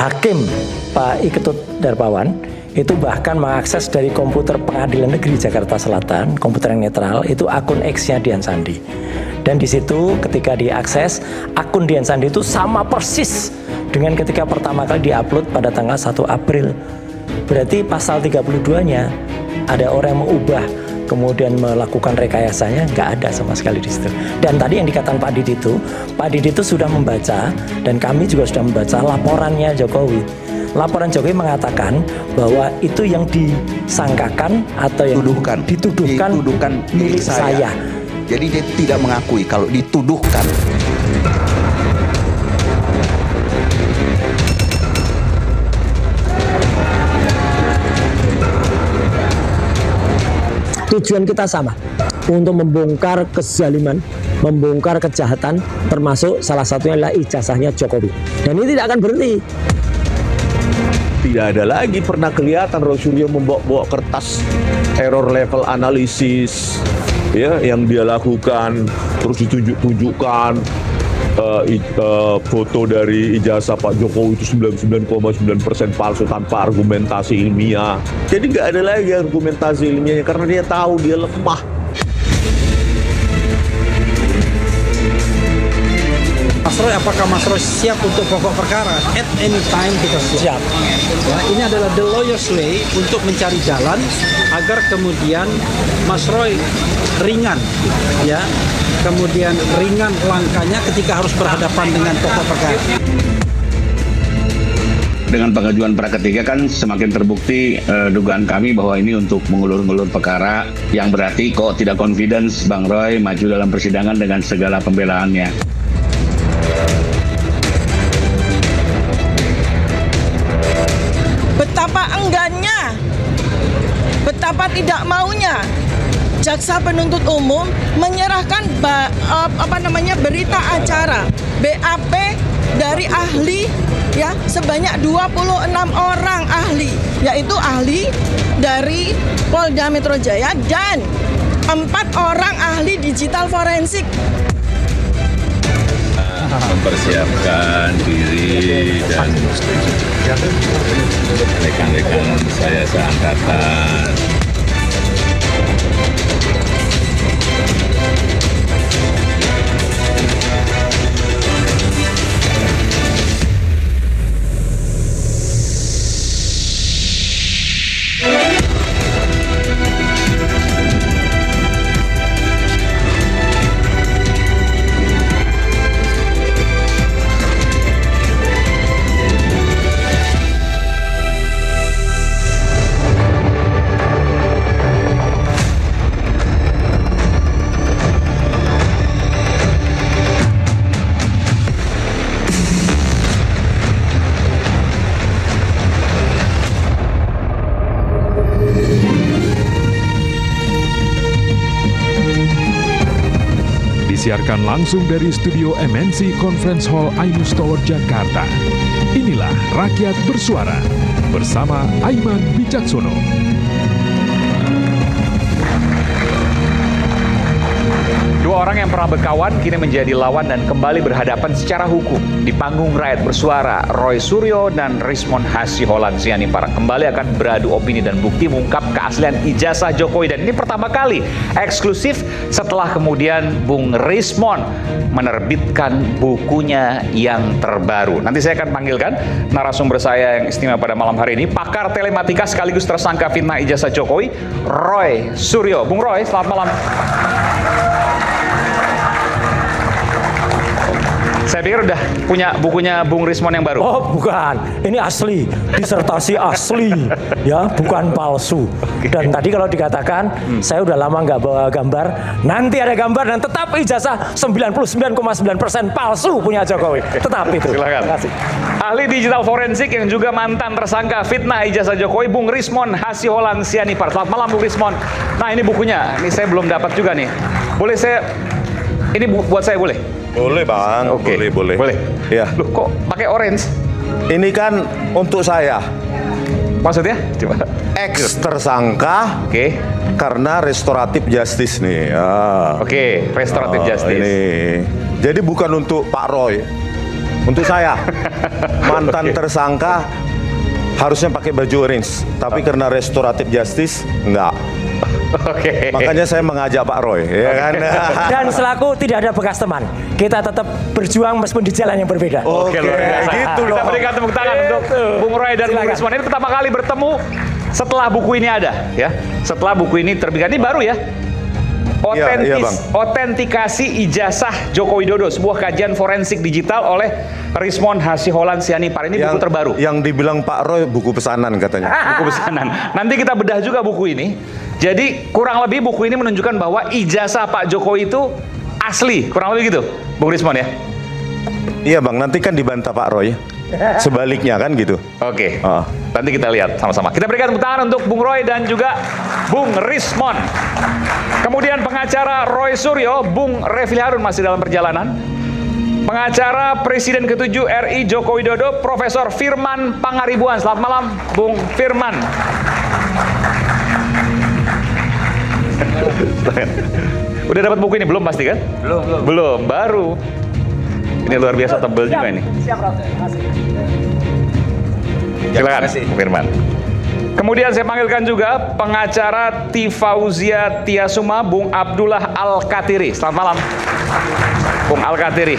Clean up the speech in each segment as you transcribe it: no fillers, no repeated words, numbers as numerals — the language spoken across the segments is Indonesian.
Hakim Pak I Ketut Darmawan itu bahkan mengakses dari komputer Pengadilan Negeri Jakarta Selatan, komputer yang netral, itu akun X-nya Dian Sandi. Dan di situ ketika diakses, akun Dian Sandi itu sama persis dengan ketika pertama kali diupload pada tanggal 1 April. Berarti pasal 32-nya ada orang yang mengubah kemudian melakukan rekayasanya, nggak ada sama sekali di situ. Dan tadi yang dikatakan Pak Didi itu sudah membaca, dan kami juga sudah membaca laporannya Jokowi. Laporan Jokowi mengatakan bahwa itu yang disangkakan atau yang dituduhkan milik saya. Jadi dia tidak mengakui kalau dituduhkan. Tujuan kita sama, untuk membongkar kezaliman, membongkar kejahatan, termasuk salah satunya adalah ijazahnya Jokowi. Dan ini tidak akan berhenti. Tidak ada lagi pernah kelihatan Roy Suryo membawa kertas error level analisis ya yang dia lakukan, terus ditunjukkan foto dari ijazah Pak Jokowi itu 99,9% palsu tanpa argumentasi ilmiah. Jadi nggak ada lagi argumentasi ilmiahnya karena dia tahu dia lemah. Mas Roy, apakah Mas Roy siap untuk pokok perkara? At any time kita siap. Ya, ini adalah the lawyer's way untuk mencari jalan agar kemudian Mas Roy ringan, ya, kemudian ringan langkahnya ketika harus berhadapan dengan pokok perkara. Dengan pengajuan pra ketiga kan semakin terbukti dugaan kami bahwa ini untuk mengulur-ngulur perkara, yang berarti kok tidak confidence Bang Roy maju dalam persidangan dengan segala pembelaannya. Betapa enggannya, betapa tidak maunya jaksa penuntut umum menyerahkan berita acara BAP dari ahli ya sebanyak 26 orang ahli, yaitu ahli dari Polda Metro Jaya dan 4 orang ahli digital forensik. Mempersiapkan diri dan rekan-rekan saya seangkatan. Disiarkan langsung dari studio MNC Conference Hall Ainus Tower, Jakarta. Inilah Rakyat Bersuara bersama Aiman Wicaksono. Dua orang yang pernah berkawan kini menjadi lawan dan kembali berhadapan secara hukum di panggung Rakyat Bersuara. Roy Suryo dan Rismond Hasyiholan Sianipar kembali akan beradu opini dan bukti mengungkap keaslian ijazah Jokowi. Dan ini pertama kali eksklusif setelah kemudian Bung Rismond menerbitkan bukunya yang terbaru. Nanti saya akan panggilkan narasumber saya yang istimewa pada malam hari ini, pakar telematika sekaligus tersangka fitnah ijazah Jokowi, Roy Suryo. Bung Roy, selamat malam. Saya pikir udah punya bukunya Bung Rismond yang baru. Oh bukan, ini asli, disertasi asli, ya bukan palsu. Dan tadi kalau dikatakan, saya udah lama nggak bawa gambar, nanti ada gambar dan tetap ijazah 99,9% palsu punya Jokowi. Tetap itu. Silakan. Terima kasih. Ahli digital forensik yang juga mantan tersangka fitnah ijazah Jokowi, Bung Rismond Hasyiholan Sianipar. Selamat malam Bung Rismond. Nah ini bukunya, ini saya belum dapat juga nih. Boleh saya, ini buat saya boleh? Boleh Bang, Oke. boleh. Boleh. Ya. Loh kok pakai orange? Ini kan untuk saya. Maksudnya? Coba. Ex tersangka Oke. karena restoratif justice nih. Oke, restoratif justice. Ini. Jadi bukan untuk Pak Roy. Untuk saya, mantan tersangka harusnya pakai baju orange, tapi karena restoratif justice enggak. Oke. Makanya saya mengajak Pak Roy, ya kan? Dan selaku tidak ada bekas teman, kita tetap berjuang meskipun di jalan yang berbeda. Oke, luar biasa. gitu Kita loh. berikan tepuk tangan untuk Bung Roy dan Bung Rismon. Ini pertama kali bertemu setelah buku ini ada, ya. Setelah buku ini terbitkan, ini baru ya. Iya, Bang. Otentikasi ijazah Joko Widodo, sebuah kajian forensik digital oleh Rismon Hasiholan Sianipar. Ini buku terbaru. Yang dibilang Pak Roy buku pesanan katanya. Buku pesanan. Nanti kita bedah juga buku ini. Jadi kurang lebih buku ini menunjukkan bahwa ijazah Pak Jokowi itu asli, kurang lebih gitu, Bung Rismon ya. Iya Bang, nanti kan dibantah Pak Roy. Sebaliknya kan gitu. Oke. Nanti kita lihat sama-sama. Kita berikan tepuk tangan untuk Bung Roy dan juga Bung Rismon. Kemudian pengacara Roy Suryo, Bung Refli Harun masih dalam perjalanan. Pengacara Presiden ke-7 RI Joko Widodo, Profesor Firman Pangaribuan. Selamat malam, Bung Firman. Udah dapat buku ini belum pasti kan? Belum, baru. Ini luar biasa tebel juga ini. Silakan, Bung Firman. Kemudian saya panggilkan juga pengacara Tifauzia Tiasuma, Bung Abdullah Al-Katiri. Selamat malam, Bung Al-Katiri.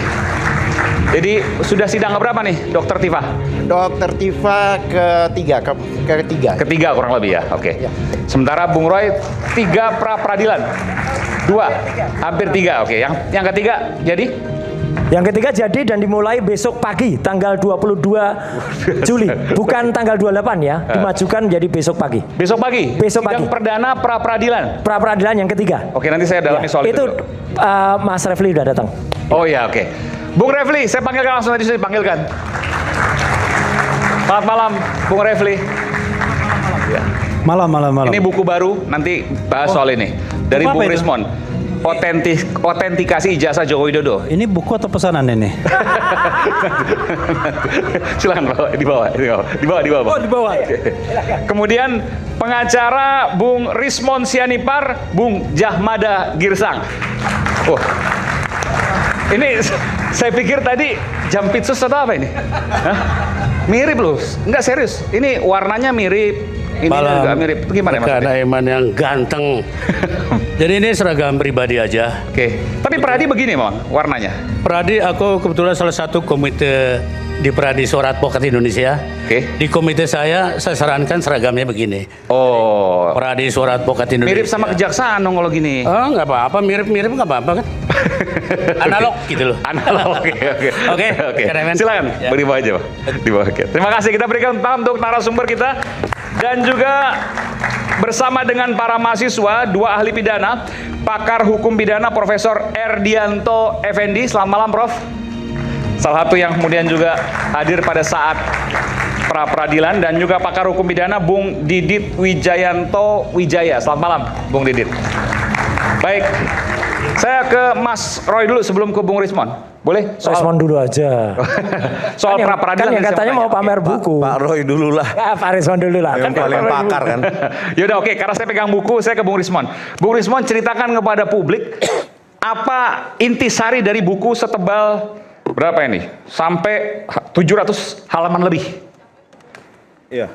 Jadi sudah sidang keberapa nih, Dokter Tifa? Dokter Tifa ketiga. Ketiga kurang lebih ya, oke. Ya. Sementara Bung Roy 3 pra-peradilan, 2, hampir 3, oke. Yang ketiga jadi? Yang ketiga jadi dan dimulai besok pagi, tanggal 22 Juli. Bukan tanggal 28 ya, dimajukan menjadi besok pagi. Besok pagi? Besok pagi. Sidang perdana pra-peradilan? Pra-peradilan yang ketiga. Oke, nanti saya dalami soal itu. Itu Mas Refli udah datang. Oh ya, oke. Bung Refli, saya panggilkan langsung tadi, saya panggilkan. Selamat malam, Bung Refli. Ya. Malam. Ini buku baru, nanti bahas soal ini. Dari Buku apa Bung itu? Rismon. Otentikasi ijazah Joko Widodo. Ini buku atau pesanan ini? Silakan di bawah. Oh, di bawah. Kemudian pengacara Bung Rismon Sianipar, Bung Jahmada Girsang. Ini saya pikir tadi Jampitsus atau apa ini? Hah? Mirip loh, enggak serius. Ini warnanya mirip. Ini juga mirip. Gimana Mas? Bukan Aiman yang ganteng. Jadi ini seragam pribadi aja. Oke. Tapi Pradi begini Bang, warnanya. Pradi, aku kebetulan salah satu komite di Pradi Suara Advokat Indonesia. Oke. Di komite saya sarankan seragamnya begini. Oh. Pradi Suara Advokat Indonesia. Mirip sama kejaksaan dong kalau gini. Oh, nggak apa-apa, mirip-mirip nggak apa-apa kan? Analog gitu loh. Analog, oke. Silakan, Ya. beri bawah aja, Pak. Di bawah. Oke. Terima kasih, kita berikan tangan untuk narasumber kita dan juga bersama dengan para mahasiswa, 2 ahli pidana, pakar hukum pidana Profesor Erdianto Effendi. Selamat malam, Prof. Salah satu yang kemudian juga hadir pada saat pra-peradilan, dan juga pakar hukum pidana Bung Didit Wijayanto Wijaya. Selamat malam, Bung Didit. Baik, saya ke Mas Roy dulu sebelum ke Bung Rismon. Boleh? Rismon dulu aja. Soal Kan pra-peradilan yang katanya mau pamer buku. Pak Roy dulu lah. Ya, Pak Rismon dulu lah. Yang paling pakar kan. Yaudah, oke, karena saya pegang buku, saya ke Bung Rismon. Bung Rismon, ceritakan kepada publik apa intisari dari buku setebal berapa ini? Sampai 700 halaman lebih. Iya.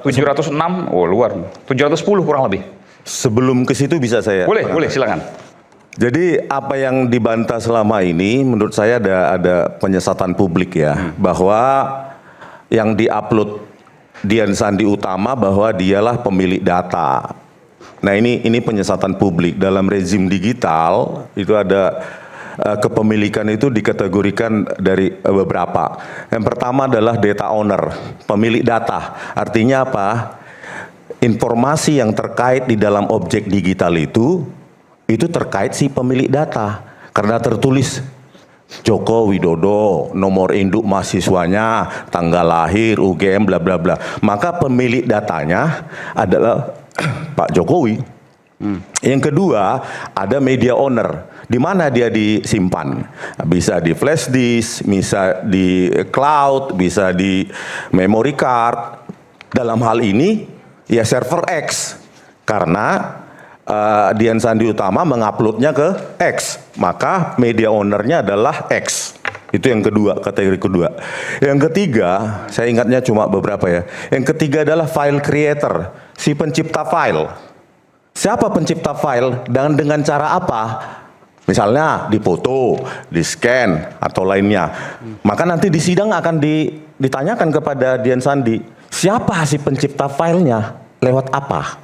706, oh luar. 710 kurang lebih. Sebelum ke situ bisa saya? Boleh, silakan. Jadi apa yang dibantah selama ini menurut saya ada penyesatan publik ya, bahwa yang diupload Dian Sandi Utama bahwa dialah pemilik data. Nah ini penyesatan publik. Dalam rezim digital itu ada kepemilikan itu dikategorikan dari beberapa. Yang pertama adalah data owner, pemilik data. Artinya apa? Informasi yang terkait di dalam objek digital itu terkait si pemilik data. Karena tertulis Joko Widodo, nomor induk mahasiswanya, tanggal lahir, UGM, bla bla bla. Maka pemilik datanya adalah Pak Jokowi. Yang kedua, ada media owner. Di mana dia disimpan? Bisa di flash disk, bisa di cloud, bisa di memory card. Dalam hal ini, ya server X. Karena Dian Sandi Utama menguploadnya ke X, maka media ownernya adalah X. Itu yang kedua, kategori kedua. Yang ketiga, saya ingatnya cuma beberapa ya. Yang ketiga adalah file creator, si pencipta file. Siapa pencipta file dan dengan cara apa? Misalnya dipoto, di scan atau lainnya. Maka nanti di sidang akan ditanyakan kepada Dian Sandi, siapa si pencipta filenya? Lewat apa?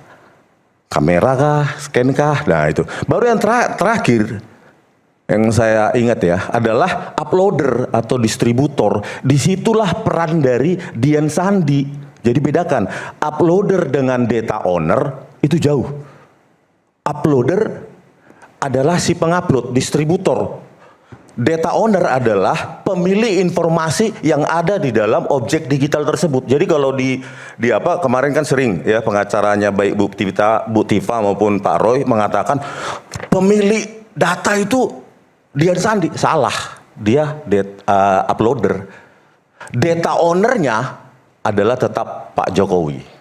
Kamera kah? Scan kah? Nah itu. Baru yang terakhir yang saya ingat ya adalah uploader atau distributor. Disitulah peran dari Dian Sandi. Jadi bedakan uploader dengan data owner itu jauh. Uploader adalah si pengupload, distributor. Data owner adalah pemilik informasi yang ada di dalam objek digital tersebut. Jadi kalau di apa kemarin kan sering ya pengacaranya baik Bu Tifa maupun Pak Roy mengatakan pemilik data itu Dian Sandi. Salah, dia uploader. Data ownernya adalah tetap Pak Jokowi.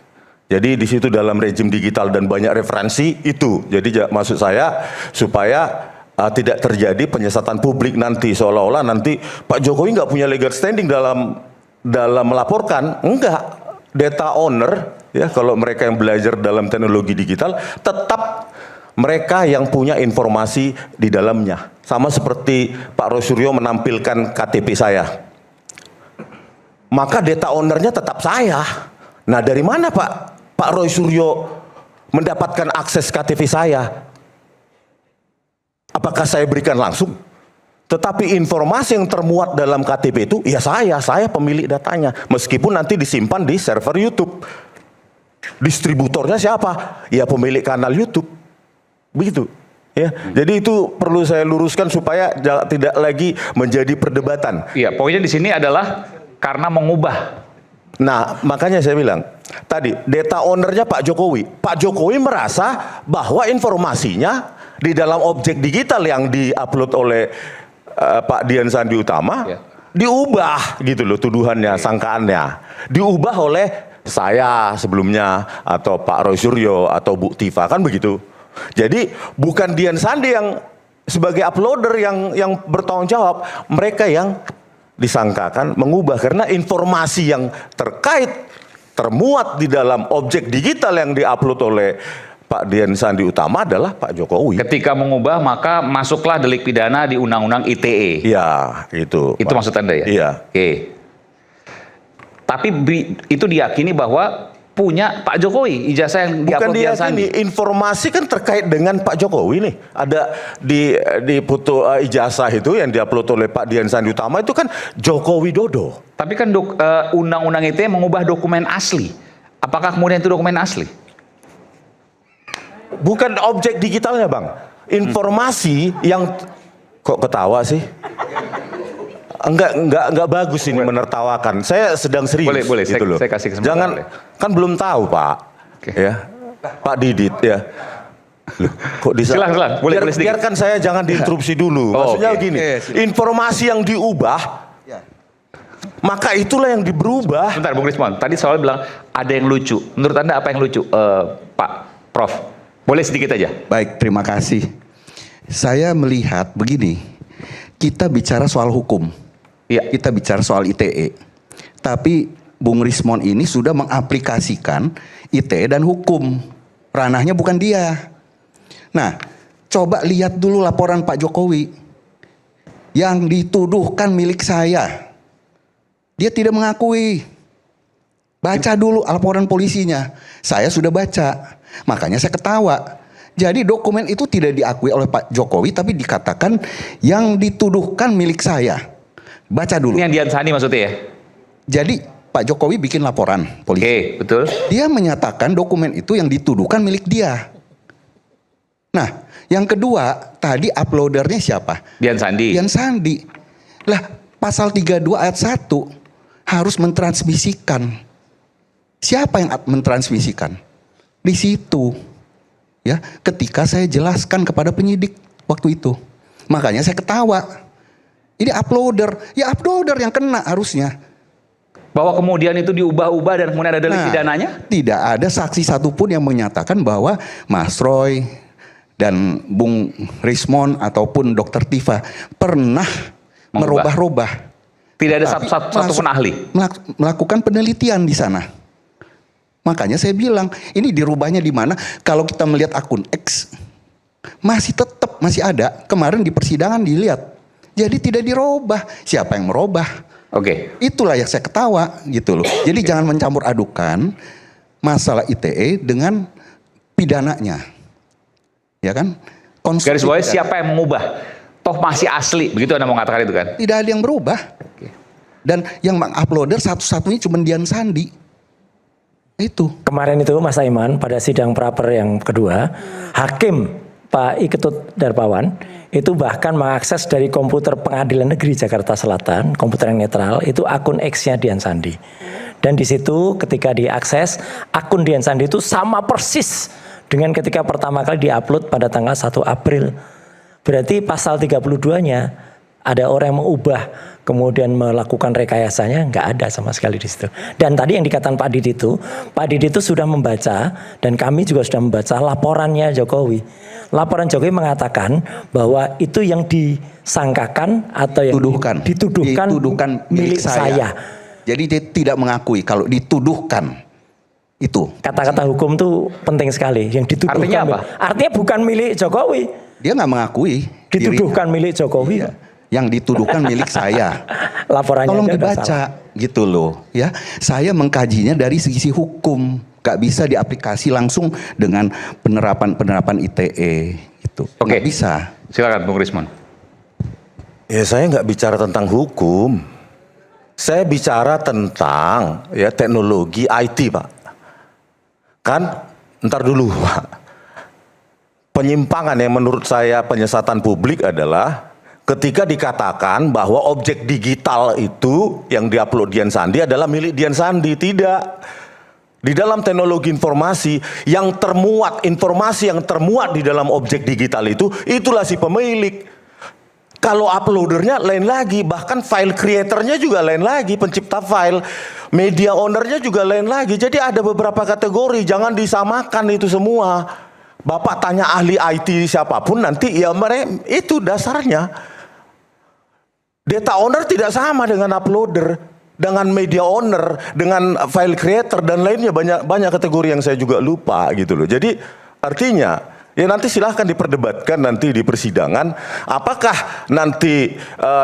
Jadi di situ dalam rejim digital dan banyak referensi itu. Jadi maksud saya supaya tidak terjadi penyesatan publik nanti seolah-olah nanti Pak Jokowi nggak punya legal standing dalam melaporkan. Enggak, data owner ya kalau mereka yang belajar dalam teknologi digital tetap mereka yang punya informasi di dalamnya. Sama seperti Pak Roy Suryo menampilkan KTP saya. Maka data ownernya tetap saya. Nah dari mana Pak Roy Suryo mendapatkan akses KTP saya? Apakah saya berikan langsung? Tetapi informasi yang termuat dalam KTP itu, ya saya pemilik datanya. Meskipun nanti disimpan di server YouTube. Distributornya siapa? Ya pemilik kanal YouTube. Begitu. Ya, jadi itu perlu saya luruskan supaya tidak lagi menjadi perdebatan. Iya, poinnya di sini adalah karena mengubah. Nah, makanya saya bilang tadi data ownernya Pak Jokowi. Pak Jokowi merasa bahwa informasinya di dalam objek digital yang diupload oleh Pak Dian Sandi Utama diubah gitu loh tuduhannya, sangkaannya. Diubah oleh saya sebelumnya atau Pak Roy Suryo atau Bu Tifa kan begitu. Jadi bukan Dian Sandi yang sebagai uploader yang bertanggung jawab, mereka yang disangkakan mengubah karena informasi yang termuat di dalam objek digital yang diupload oleh Pak Dian Sandi Utama adalah Pak Jokowi. Ketika mengubah maka masuklah delik pidana di Undang-Undang ITE. Iya, itu. Itu maksud Anda ya? Iya. Oke. Tapi itu diyakini bahwa punya Pak Jokowi ijazah yang diupload Dian Sandi. Informasi kan terkait dengan Pak Jokowi nih. Ada di foto ijazah itu yang diupload oleh Pak Dian Sandi Utama itu kan Joko Widodo. Tapi kan undang-undang ITE mengubah dokumen asli. Apakah kemudian itu dokumen asli? Bukan objek digitalnya, Bang. Informasi yang kok ketawa sih? Enggak bagus ini menertawakan. Saya sedang serius. Boleh, gitu saya kasih kesempatan. Jangan, kan belum tahu Pak. Ya, Pak Didit ya. Loh, kok Silahkan, boleh sedikit. Biarkan saya jangan diinterupsi dulu. Maksudnya gini, informasi yang diubah, maka itulah yang diberubah. Bentar, Bung Rismon. Tadi soal bilang ada yang lucu. Menurut Anda apa yang lucu, Pak Prof? Boleh sedikit aja. Baik, terima kasih. Saya melihat begini, kita bicara soal hukum. Iya. Kita bicara soal ITE. Tapi Bung Rismon ini sudah mengaplikasikan ITE dan hukum. Ranahnya bukan dia. Nah, coba lihat dulu laporan Pak Jokowi. Yang dituduhkan milik saya. Dia tidak mengakui. Baca dulu laporan polisinya. Saya sudah baca. Makanya saya ketawa. Jadi dokumen itu tidak diakui oleh Pak Jokowi, tapi dikatakan yang dituduhkan milik saya. Baca dulu. Ini yang Dian Sandi maksudnya ya? Jadi Pak Jokowi bikin laporan polisi. Oke, betul. Dia menyatakan dokumen itu yang dituduhkan milik dia. Nah, yang kedua, tadi uploadernya siapa? Dian Sandi. Dian Sandi. Lah, pasal 32 ayat 1 harus mentransmisikan. Siapa yang mentransmisikan? Di situ. Ya, ketika saya jelaskan kepada penyidik waktu itu. Makanya saya ketawa. Ini uploader, ya uploader yang kena harusnya. Bahwa kemudian itu diubah-ubah dan kemudian ada delik pidananya? Tidak ada saksi satupun yang menyatakan bahwa Mas Roy dan Bung Rismon ataupun Dr. Tifa pernah merubah-rubah. Tidak ada Tapi satupun ahli. Melakukan penelitian di sana. Makanya saya bilang, ini dirubahnya di mana? Kalau kita melihat akun X, masih ada. Kemarin di persidangan dilihat. Jadi tidak dirubah. Siapa yang merubah? Oke. Itulah yang saya ketawa gitu loh. Jadi jangan mencampur adukan masalah ITE dengan pidananya. Ya kan? Garis bawahnya siapa yang mengubah? Toh masih asli, begitu Anda mau mengatakan itu kan? Tidak ada yang berubah. Dan yang menguploader satu-satunya cuma Dian Sandi. Itu. Kemarin itu Mas Aiman pada sidang praper yang kedua, Hakim Pak Iketut Darpawan itu bahkan mengakses dari komputer Pengadilan Negeri Jakarta Selatan, komputer yang netral, itu akun X-nya Dian Sandi. Dan di situ ketika diakses, akun Dian Sandi itu sama persis dengan ketika pertama kali diupload pada tanggal 1 April. Berarti pasal 32-nya ada orang yang mengubah kemudian melakukan rekayasanya, nggak ada sama sekali di situ. Dan tadi yang dikatakan Pak Didi itu sudah membaca dan kami juga sudah membaca laporannya Jokowi. Laporan Jokowi mengatakan bahwa itu yang disangkakan atau yang dituduhkan milik saya. Jadi dia tidak mengakui kalau dituduhkan itu. Kata-kata hukum tuh penting sekali. Yang dituduhkan. Artinya apa? Artinya bukan milik Jokowi. Dia nggak mengakui. Dituduhkan milik Jokowi. Iya. Yang dituduhkan milik saya. Laporannya tolong dibaca gitu loh ya. Saya mengkajinya dari sisi hukum, gak bisa diaplikasi langsung dengan penerapan ITE gitu. Oke. Gak bisa. Silakan Bung Rismon. Ya saya nggak bicara tentang hukum. Saya bicara tentang ya teknologi IT, Pak. Kan ntar dulu, Pak. Penyimpangan yang menurut saya penyesatan publik adalah ketika dikatakan bahwa objek digital itu yang diupload Dian Sandi adalah milik Dian Sandi. Tidak. Di dalam teknologi informasi yang termuat, informasi yang termuat di dalam objek digital itu, itulah si pemilik. Kalau uploadernya lain lagi, bahkan file creatornya juga lain lagi, pencipta file, media ownernya juga lain lagi. Jadi ada beberapa kategori, jangan disamakan itu semua. Bapak tanya ahli IT siapapun nanti ya mereka itu dasarnya. Data owner tidak sama dengan uploader, dengan media owner, dengan file creator dan lainnya, banyak kategori yang saya juga lupa gitu loh. Jadi artinya ya nanti silahkan diperdebatkan nanti di persidangan apakah nanti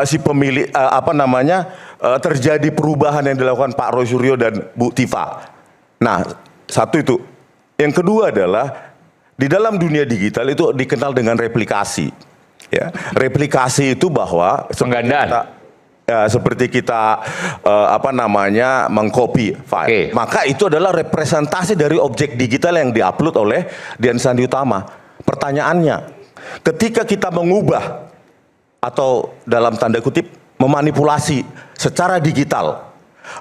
si pemilik terjadi perubahan yang dilakukan Pak Roy Suryo dan Bu Tifa. Nah, satu itu. Yang kedua adalah di dalam dunia digital itu dikenal dengan replikasi. Ya, replikasi itu bahwa penggandaan. Seperti kita mengcopy file. Maka itu adalah representasi dari objek digital yang diupload oleh Dian Sandi Utama. Pertanyaannya, ketika kita mengubah atau dalam tanda kutip memanipulasi secara digital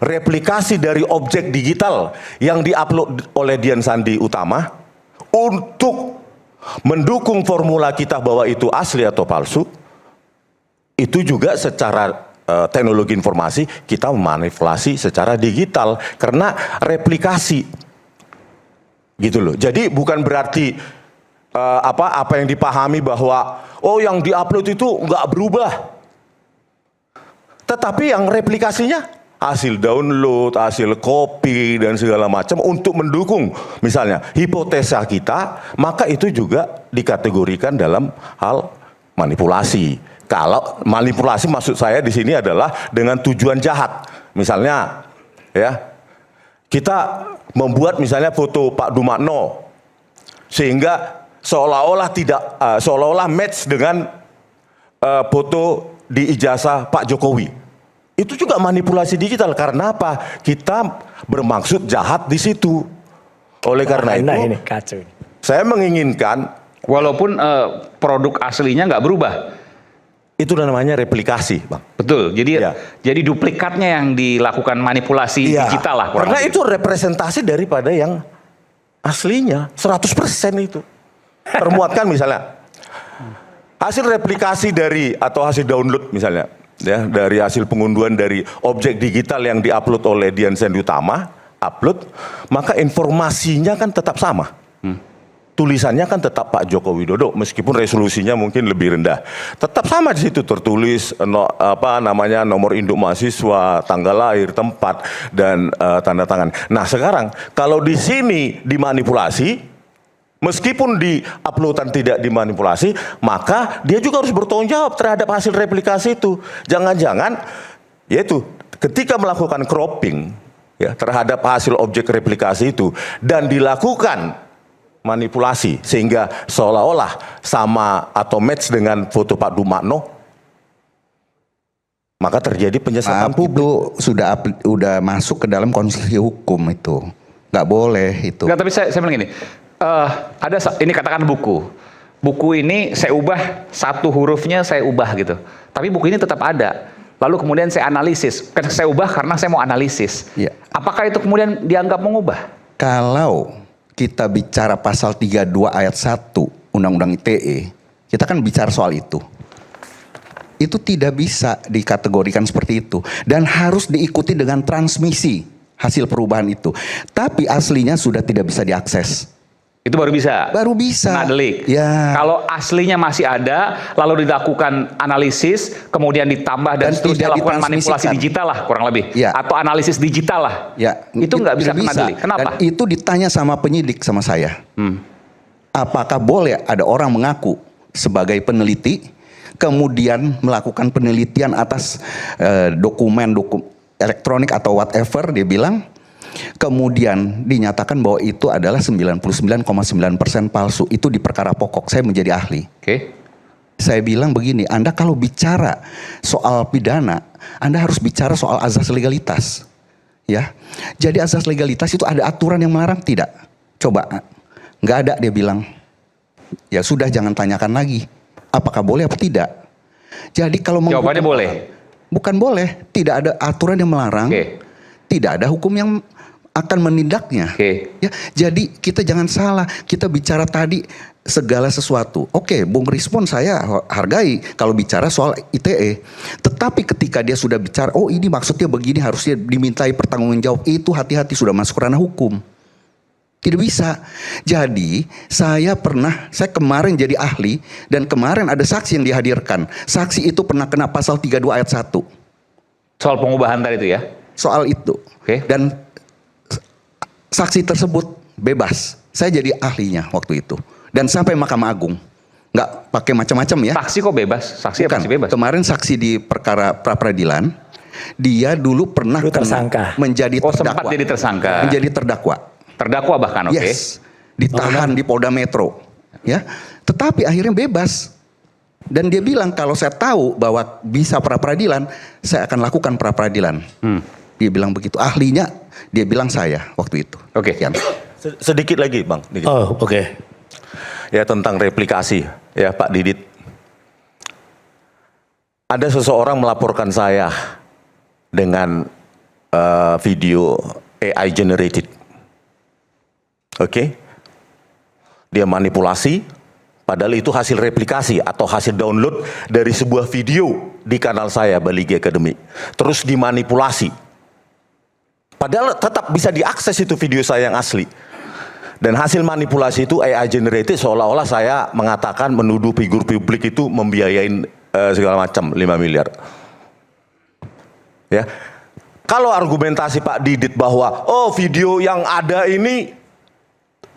replikasi dari objek digital yang diupload oleh Dian Sandi Utama untuk mendukung formula kita bahwa itu asli atau palsu, itu juga secara teknologi informasi kita memanipulasi secara digital karena replikasi gitu loh. Jadi bukan berarti apa yang dipahami bahwa yang diupload itu nggak berubah, tetapi yang replikasinya hasil download, hasil copy dan segala macam untuk mendukung misalnya hipotesa kita, maka itu juga dikategorikan dalam hal manipulasi. Kalau manipulasi maksud saya di sini adalah dengan tujuan jahat. Misalnya ya, kita membuat misalnya foto Pak Dumakno sehingga seolah-olah match dengan foto di ijazah Pak Jokowi. Itu juga manipulasi digital. Karena apa? Kita bermaksud jahat di situ. Oleh karena itu, ini kacau. Saya menginginkan, walaupun produk aslinya nggak berubah, itu namanya replikasi, Bang. Betul. Jadi duplikatnya yang dilakukan manipulasi digital lah. Karena itu representasi daripada yang aslinya 100% itu. Termuatkan misalnya hasil replikasi dari atau hasil download misalnya. Ya, dari hasil pengunduhan dari objek digital yang diupload oleh Dian Sandi Utama, maka informasinya kan tetap sama. tulisannya kan tetap Pak Joko Widodo, meskipun resolusinya mungkin lebih rendah. Tetap sama di situ tertulis nomor induk mahasiswa, tanggal lahir, tempat, dan tanda tangan. Nah sekarang kalau di sini dimanipulasi, meskipun di uploadan tidak dimanipulasi, maka dia juga harus bertanggung jawab terhadap hasil replikasi itu. Jangan-jangan, yaitu ketika melakukan cropping ya terhadap hasil objek replikasi itu dan dilakukan manipulasi sehingga seolah-olah sama atau match dengan foto Pak Dumakno, maka terjadi penyesatan publik. Itu sudah masuk ke dalam konstruksi hukum itu, nggak boleh itu. Nggak, tapi saya bilang gini, ini katakan buku ini saya ubah satu hurufnya, saya ubah gitu, tapi buku ini tetap ada. Lalu kemudian saya analisis, saya ubah karena saya mau analisis. Ya. Apakah itu kemudian dianggap mengubah? Kalau kita bicara pasal 32 ayat 1 Undang-Undang ITE, kita kan bicara soal itu. Itu tidak bisa dikategorikan seperti itu. Dan harus diikuti dengan transmisi hasil perubahan itu. Tapi aslinya sudah tidak bisa diakses. Itu baru bisa? Baru bisa. Kena delik? Ya. Kalau aslinya masih ada, lalu dilakukan analisis, kemudian ditambah dan seterusnya lakukan manipulasi digital lah kurang lebih. Ya. Atau analisis digital lah. Ya. Itu nggak bisa kena delik. Kenapa? Dan itu ditanya sama penyidik sama saya. Apakah boleh ada orang mengaku sebagai peneliti, kemudian melakukan penelitian atas dokumen elektronik atau whatever, dia bilang, kemudian dinyatakan bahwa itu adalah 99,9% palsu. Itu di perkara pokok, saya menjadi ahli. Oke. Saya bilang begini, Anda kalau bicara soal pidana, Anda harus bicara soal azas legalitas. Ya, jadi azas legalitas itu ada aturan yang melarang? Tidak. Coba, nggak ada, dia bilang. Ya sudah, jangan tanyakan lagi. Apakah boleh atau tidak? Jadi kalau jawabannya boleh. Bukan boleh, tidak ada aturan yang melarang. Tidak ada hukum yang akan menindaknya. Ya, jadi kita jangan salah, kita bicara tadi segala sesuatu. Oke, Bung Rismon saya hargai kalau bicara soal ITE. Tetapi ketika dia sudah bicara, oh ini maksudnya begini, harusnya dimintai pertanggungjawab, itu hati-hati, sudah masuk ranah hukum. Tidak bisa. Jadi saya kemarin jadi ahli, dan kemarin ada saksi yang dihadirkan. Saksi itu pernah kena pasal 32 ayat 1. Soal pengubahan tadi itu ya? Soal itu. Dan saksi tersebut bebas. Saya jadi ahlinya waktu itu. Dan sampai Mahkamah Agung. Nggak pakai macam-macam ya. Saksi kok bebas? Saksi bukan. Pasti bebas? Kemarin saksi di perkara pra-peradilan, dia dulu pernah tersangka. Menjadi terdakwa. Sempat jadi tersangka. Menjadi terdakwa. Terdakwa bahkan, oke. Yes. Ditahan di Polda Metro. Ya. Tetapi akhirnya bebas. Dan dia bilang, kalau saya tahu bahwa bisa pra-peradilan, saya akan lakukan pra-peradilan. Dia bilang begitu. Ahlinya dia bilang saya waktu itu. Oke. Sedikit lagi Bang. Oh, oke. Ya, tentang replikasi ya Pak Didit. Ada seseorang melaporkan saya dengan video AI generated. Oke. Dia manipulasi, padahal itu hasil replikasi atau hasil download dari sebuah video di kanal saya, Baligi Academy. Terus dimanipulasi. Padahal tetap bisa diakses itu video saya yang asli. Dan hasil manipulasi itu AI generated, seolah-olah saya mengatakan menuduh figur publik itu membiayain segala macam 5 miliar. Ya. Kalau argumentasi Pak Didit bahwa oh video yang ada ini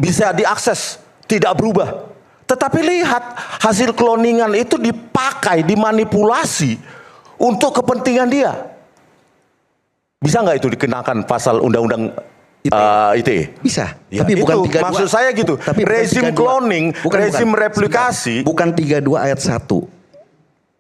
bisa diakses, tidak berubah. Tetapi lihat hasil cloningan itu dipakai, dimanipulasi untuk kepentingan dia. Bisa nggak itu dikenakan pasal undang-undang ITE? Bisa. Ya, tapi bukan 32. Maksud saya gitu. Tapi rezim cloning, rezim replikasi. Bukan 32 ayat 1.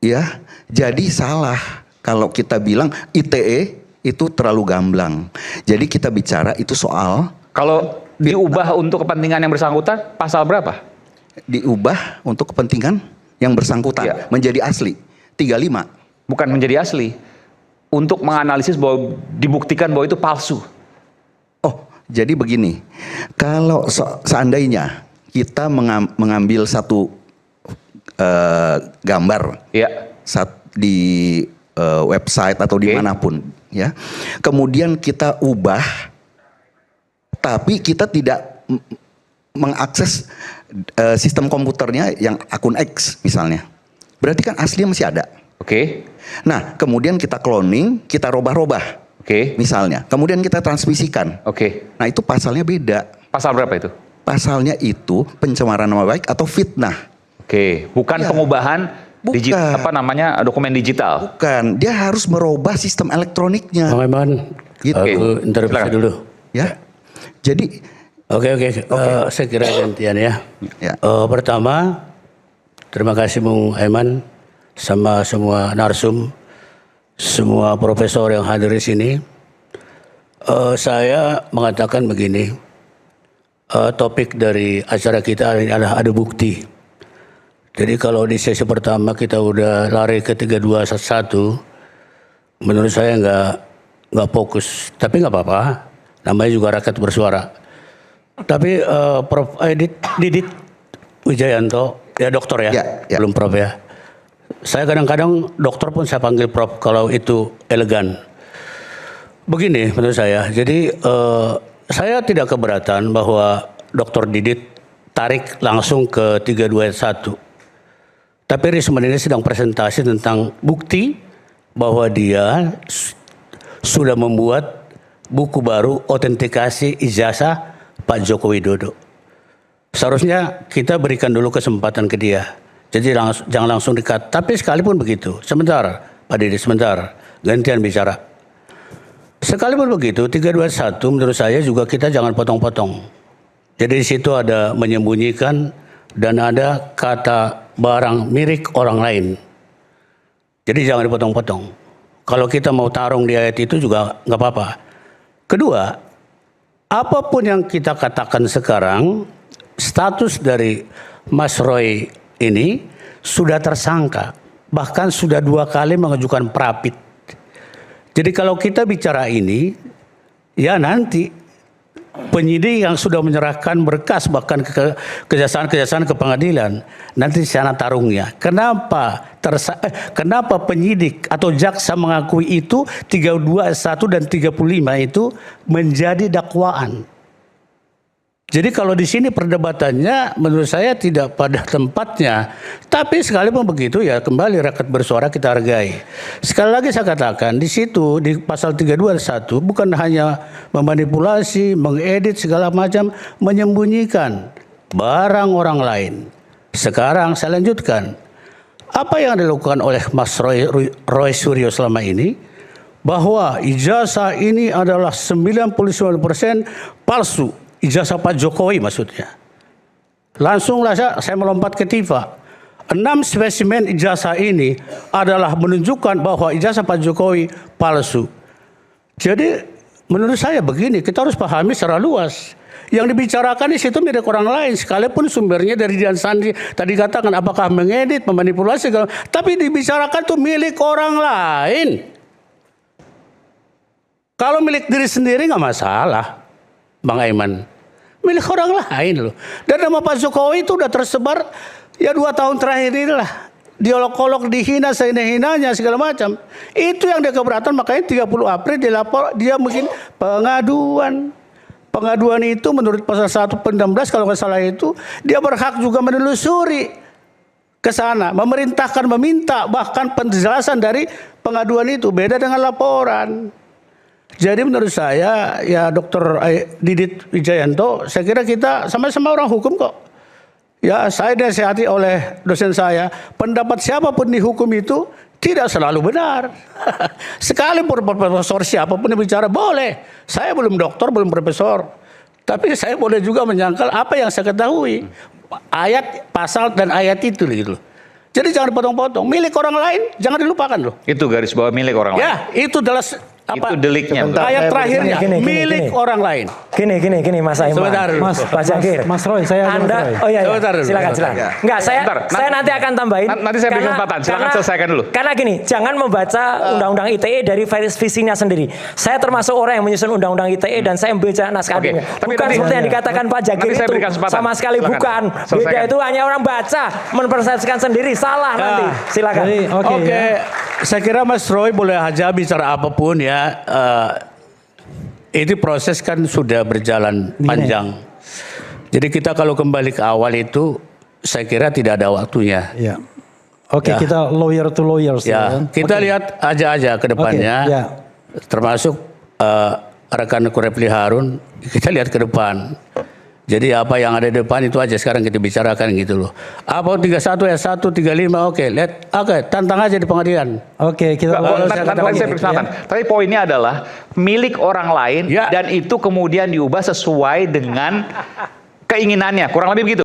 Ya, jadi salah kalau kita bilang ITE itu terlalu gamblang. Jadi kita bicara itu soal kalau diubah untuk kepentingan yang bersangkutan, pasal berapa? Diubah untuk kepentingan yang bersangkutan menjadi asli 35. Bukan menjadi asli, untuk menganalisis bahwa dibuktikan bahwa itu palsu. Oh, jadi begini, kalau seandainya kita mengambil satu gambar di website atau dimanapun, ya, kemudian kita ubah, tapi kita tidak mengakses sistem komputernya yang akun X misalnya. Berarti kan aslinya masih ada. Oke. Nah, kemudian kita cloning, kita robah-robah. Oke. Misalnya, kemudian kita transmisikan. Oke. Nah, itu pasalnya beda. Pasal berapa itu? Pasalnya itu pencemaran nama baik atau fitnah. Oke, bukan Ya. pengubahan dokumen digital. Bukan, dia harus merubah sistem elektroniknya. Bang Aiman, Gitu. aku interupsi Silakan. dulu. Ya. Jadi Oke. Saya kira gantian ya. Ya. Pertama, terima kasih Bung Aiman sama semua narsum, semua profesor yang hadir di sini. Saya mengatakan begini, topik dari acara kita adalah ada bukti. Jadi kalau di sesi pertama kita udah lari ke 3-2-1, menurut saya nggak fokus. Tapi nggak apa-apa, namanya juga rakyat bersuara. Tapi Prof. Didit Wijayanto, ya dokter ya, belum Prof ya. Saya kadang-kadang dokter pun saya panggil Prof kalau itu elegan. Begini menurut saya, jadi saya tidak keberatan bahwa Dokter Didit tarik langsung ke 321. Tapi Rismon ini sedang presentasi tentang bukti bahwa dia sudah membuat buku baru autentikasi ijazah Pak Joko Widodo. Seharusnya kita berikan dulu kesempatan ke dia. Jadi jangan langsung dikat. Tapi sekalipun begitu, sebentar Pak Didit, sebentar, gantian bicara. Sekalipun begitu, 321 menurut saya juga kita jangan potong-potong. Jadi di situ ada menyembunyikan dan ada kata barang milik orang lain. Jadi jangan dipotong-potong. Kalau kita mau tarung di ayat itu juga nggak apa-apa. Kedua, apapun yang kita katakan sekarang, status dari Mas Roy ini sudah tersangka. Bahkan sudah 2 kali mengajukan prapit. Jadi kalau kita bicara ini, ya nanti penyidik yang sudah menyerahkan berkas bahkan ke kejaksaan ke pengadilan, nanti sana tarungnya. Kenapa penyidik atau jaksa mengakui itu 321 dan 35 itu menjadi dakwaan? Jadi kalau di sini perdebatannya menurut saya tidak pada tempatnya. Tapi sekalipun begitu ya kembali rakyat bersuara kita hargai. Sekali lagi saya katakan di situ di pasal 321 bukan hanya memanipulasi, mengedit segala macam, menyembunyikan barang orang lain. Sekarang saya lanjutkan. Apa yang dilakukan oleh Mas Roy Suryo selama ini? Bahwa ijazah ini adalah 99% palsu. Ijazah Pak Jokowi maksudnya. Langsunglah saya melompat ke Tifa. 6 spesimen ijazah ini adalah menunjukkan bahwa ijazah Pak Jokowi palsu. Jadi menurut saya begini, kita harus pahami secara luas. Yang dibicarakan di situ milik orang lain, sekalipun sumbernya dari Dian Sandi. Tadi katakan apakah mengedit, memanipulasi, tapi dibicarakan itu milik orang lain. Kalau milik diri sendiri nggak masalah, Bang Aiman. Milik orang lain loh. Dan nama Pak Jokowi itu udah tersebar ya 2 tahun terakhir inilah. Diolok-olok, dihina, sehina-hinanya segala macam. Itu yang dia keberatan, makanya 30 April dia mungkin pengaduan. Pengaduan itu menurut pasal 116 kalau nggak salah itu, dia berhak juga menelusuri ke sana, memerintahkan, meminta bahkan penjelasan dari pengaduan itu. Beda dengan laporan. Jadi menurut saya ya Dr. Didit Wijayanto, saya kira kita sama-sama orang hukum kok. Ya saya dinasihati oleh dosen saya, pendapat siapapun di hukum itu tidak selalu benar. Sekalipun profesor siapapun yang bicara boleh. Saya belum doktor, belum profesor. Tapi saya boleh juga menyangkal apa yang saya ketahui. Ayat, pasal dan ayat itu gitu. Jadi jangan potong-potong. Milik orang lain jangan dilupakan loh. Itu garis bawah milik orang lain. Ya, itu adalah itu deliknya. Ayat terakhirnya milik orang lain. Gini Mas Aiman. Sebentar, Pak Jagir. Mas Roy, saya Anda, oh iya, Sebentar, silakan. Enggak, saya nanti akan tambahin. Nanti saya beri kesempatan. Silakan selesaikan dulu. Karena gini, jangan membaca Undang-Undang ITE dari visinya sendiri. Saya termasuk orang yang menyusun Undang-Undang ITE dan saya membaca naskah akademik. Bukan seperti yang dikatakan Pak Jagir itu. Sama sekali bukan. Beda itu hanya orang baca, mempersepsikan sendiri. Salah nanti. Silakan. Oke. Saya kira Mas Roy boleh aja bicara apapun ya. Ini proses kan sudah berjalan panjang. Jadi kita kalau kembali ke awal itu, saya kira tidak ada waktunya. Ya. Oke, Ya. kita lawyer to lawyers. Ya, kita lihat aja ke depannya. Oke, ya. Termasuk rekan Refli Harun, kita lihat ke depan. Jadi apa yang ada di depan itu aja sekarang kita bicarakan gitu loh. Apa 31 ya 1 35 oke, lihat tantang aja di pengadilan. Oke, kita Tapi poinnya adalah milik orang lain dan itu kemudian diubah sesuai dengan keinginannya, kurang lebih begitu.